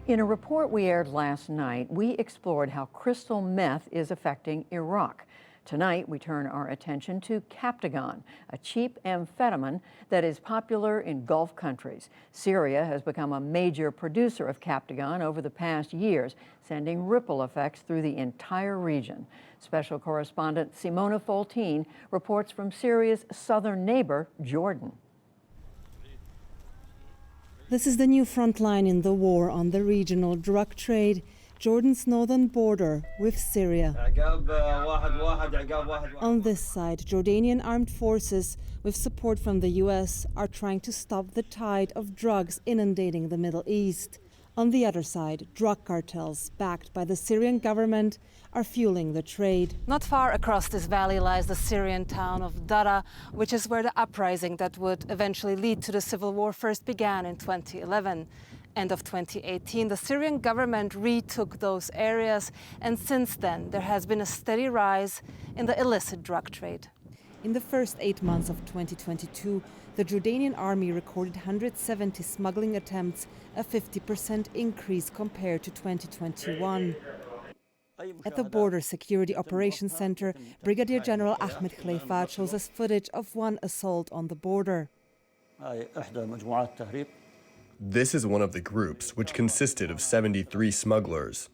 In a report we aired last night, we explored how crystal meth is affecting Iraq. Tonight, we turn our attention to Captagon, a cheap amphetamine that is popular in Gulf countries. Syria has become a major producer of Captagon over the past years, sending ripple effects through the entire region. Special correspondent Simona Foltine reports from Syria's southern neighbor, Jordan. This is the new front line in the war on the regional drug trade, Jordan's northern border with Syria. On this side, Jordanian armed forces, with support from the US, are trying to stop the tide of drugs inundating the Middle East. On the other side, drug cartels, backed by the Syrian government, are fueling the trade. Not far across this valley lies the Syrian town of Dara, which is where the uprising that would eventually lead to the civil war first began in 2011. End of 2018, the Syrian government retook those areas, and since then there has been a steady rise in the illicit drug trade. In the first 8 months of 2022, the Jordanian army recorded 170 smuggling attempts, a 50% increase compared to 2021. At the Border Security Operations Center, Brigadier General Ahmed Khleifat shows us footage of one assault on the border. This is one of the groups, which consisted of 73 smugglers.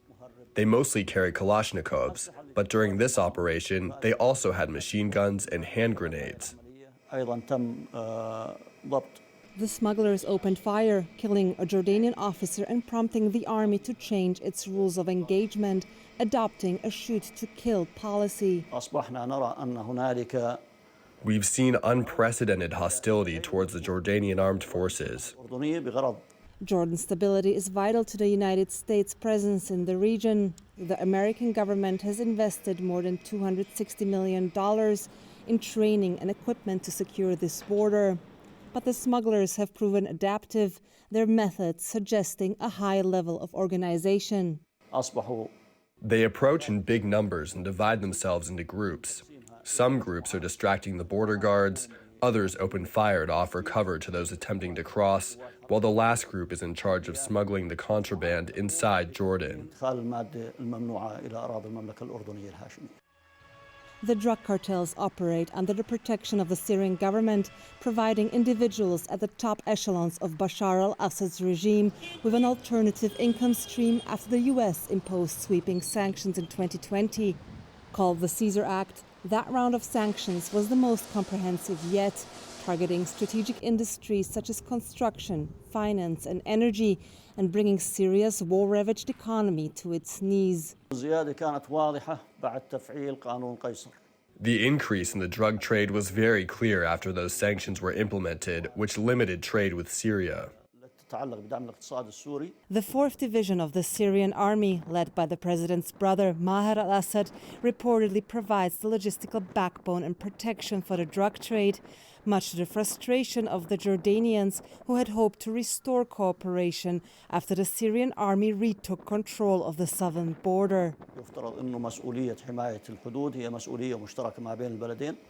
They mostly carry Kalashnikovs, but during this operation, they also had machine guns and hand grenades. The smugglers opened fire, killing a Jordanian officer and prompting the army to change its rules of engagement, adopting a shoot-to-kill policy. We've seen unprecedented hostility towards the Jordanian armed forces. Jordan's stability is vital to the United States' presence in the region. The American government has invested more than $260 million in training and equipment to secure this border. But the smugglers have proven adaptive, their methods suggesting a high level of organization. They approach in big numbers and divide themselves into groups. Some groups are distracting the border guards, others open fire to offer cover to those attempting to cross, while the last group is in charge of smuggling the contraband inside Jordan. The drug cartels operate under the protection of the Syrian government, providing individuals at the top echelons of Bashar al-Assad's regime with an alternative income stream after the US imposed sweeping sanctions in 2020. Called the Caesar Act, that round of sanctions was the most comprehensive yet, targeting strategic industries such as construction, finance and energy, and bringing Syria's war-ravaged economy to its knees. The increase in the drug trade was very clear after those sanctions were implemented, which limited trade with Syria. The 4th Division of the Syrian army, led by the president's brother Maher al-Assad, reportedly provides the logistical backbone and protection for the drug trade, much to the frustration of the Jordanians who had hoped to restore cooperation after the Syrian army retook control of the southern border.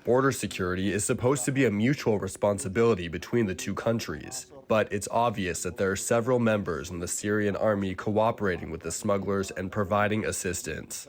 Border security is supposed to be a mutual responsibility between the two countries, but it's obvious that there are several members in the Syrian army cooperating with the smugglers and providing assistance.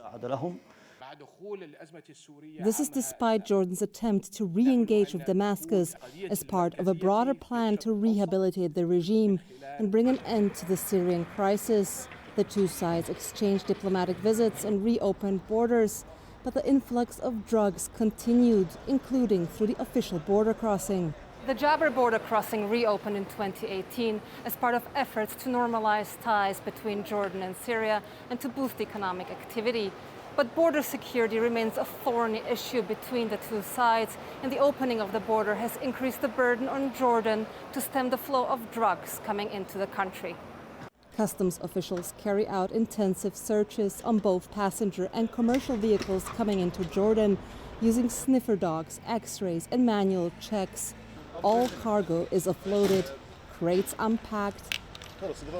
This is despite Jordan's attempt to re-engage with Damascus as part of a broader plan to rehabilitate the regime and bring an end to the Syrian crisis. The two sides exchanged diplomatic visits and reopened borders, but the influx of drugs continued, including through the official border crossing. The Jabr border crossing reopened in 2018 as part of efforts to normalize ties between Jordan and Syria and to boost economic activity. But border security remains a thorny issue between the two sides, and the opening of the border has increased the burden on Jordan to stem the flow of drugs coming into the country. Customs officials carry out intensive searches on both passenger and commercial vehicles coming into Jordan, using sniffer dogs, x-rays and manual checks. All cargo is offloaded, crates unpacked,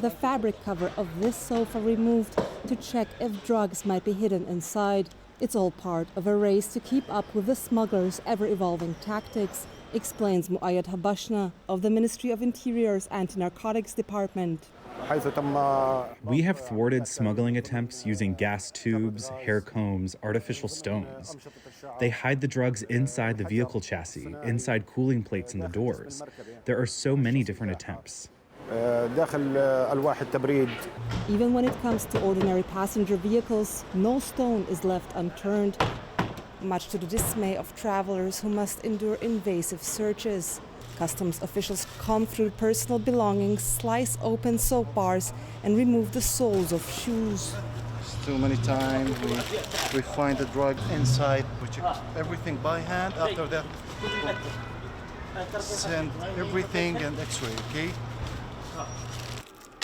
the fabric cover of this sofa removed to check if drugs might be hidden inside. It's all part of a race to keep up with the smugglers' ever-evolving tactics, explains Muayyad Habashna of the Ministry of Interior's Anti-Narcotics Department. We have thwarted smuggling attempts using gas tubes, hair combs, artificial stones. They hide the drugs inside the vehicle chassis, inside cooling plates in the doors. There are so many different attempts. Even when it comes to ordinary passenger vehicles, no stone is left unturned, much to the dismay of travelers who must endure invasive searches. Customs officials comb through personal belongings, slice open soap bars, and remove the soles of shoes. Too many times we find the drug inside. We check everything by hand. After that, send everything and X-ray. Okay.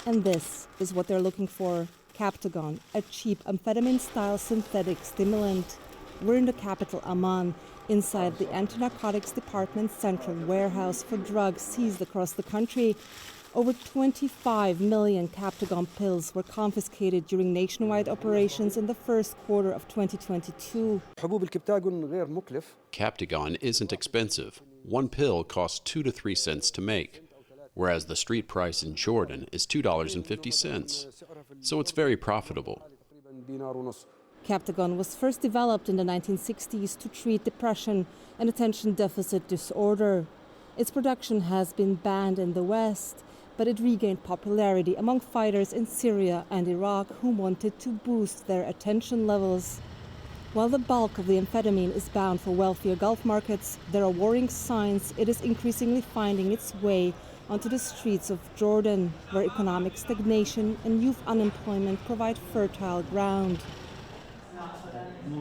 And this is what they're looking for: Captagon, a cheap amphetamine-style synthetic stimulant. We're in the capital, Amman, inside the Anti-Narcotics Department's central warehouse for drugs seized across the country. Over 25 million Captagon pills were confiscated during nationwide operations in the first quarter of 2022. Captagon isn't expensive. One pill costs 2 to 3 cents to make, whereas the street price in Jordan is $2.50. So it's very profitable. Captagon was first developed in the 1960s to treat depression and attention deficit disorder. Its production has been banned in the West, but it regained popularity among fighters in Syria and Iraq who wanted to boost their attention levels. While the bulk of the amphetamine is bound for wealthier Gulf markets, there are worrying signs it is increasingly finding its way onto the streets of Jordan, where economic stagnation and youth unemployment provide fertile ground.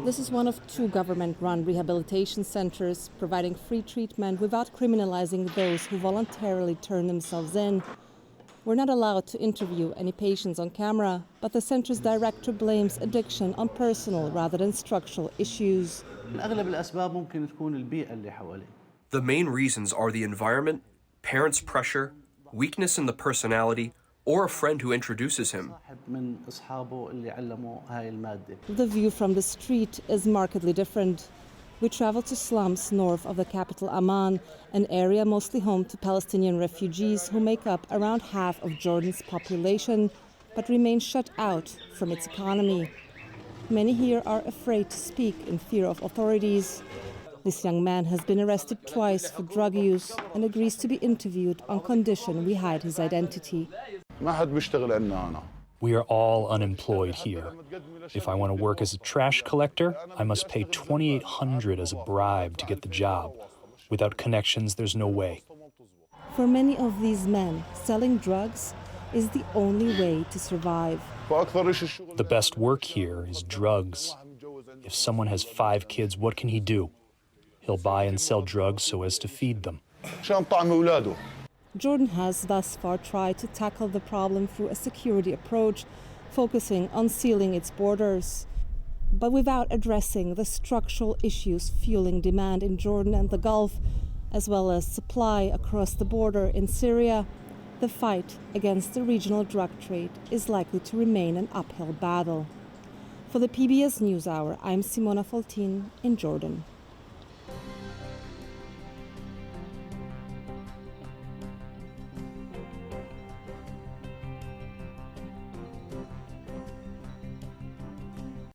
This is one of 2 government-run rehabilitation centers providing free treatment without criminalizing those who voluntarily turn themselves in. We're not allowed to interview any patients on camera, but the center's director blames addiction on personal rather than structural issues. The main reasons are the environment, parents' pressure, weakness in the personality, or a friend who introduces him. The view from the street is markedly different. We travel to slums north of the capital Amman, an area mostly home to Palestinian refugees who make up around half of Jordan's population, but remain shut out from its economy. Many here are afraid to speak in fear of authorities. This young man has been arrested twice for drug use and agrees to be interviewed on condition we hide his identity. We are all unemployed here. If I want to work as a trash collector, I must pay $2,800 as a bribe to get the job. Without connections, there's no way. For many of these men, selling drugs is the only way to survive. The best work here is drugs. If someone has 5 kids, what can he do? He'll buy and sell drugs so as to feed them. Jordan has thus far tried to tackle the problem through a security approach, focusing on sealing its borders. But without addressing the structural issues fueling demand in Jordan and the Gulf, as well as supply across the border in Syria, the fight against the regional drug trade is likely to remain an uphill battle. For the PBS NewsHour, I'm Simona Foltin in Jordan.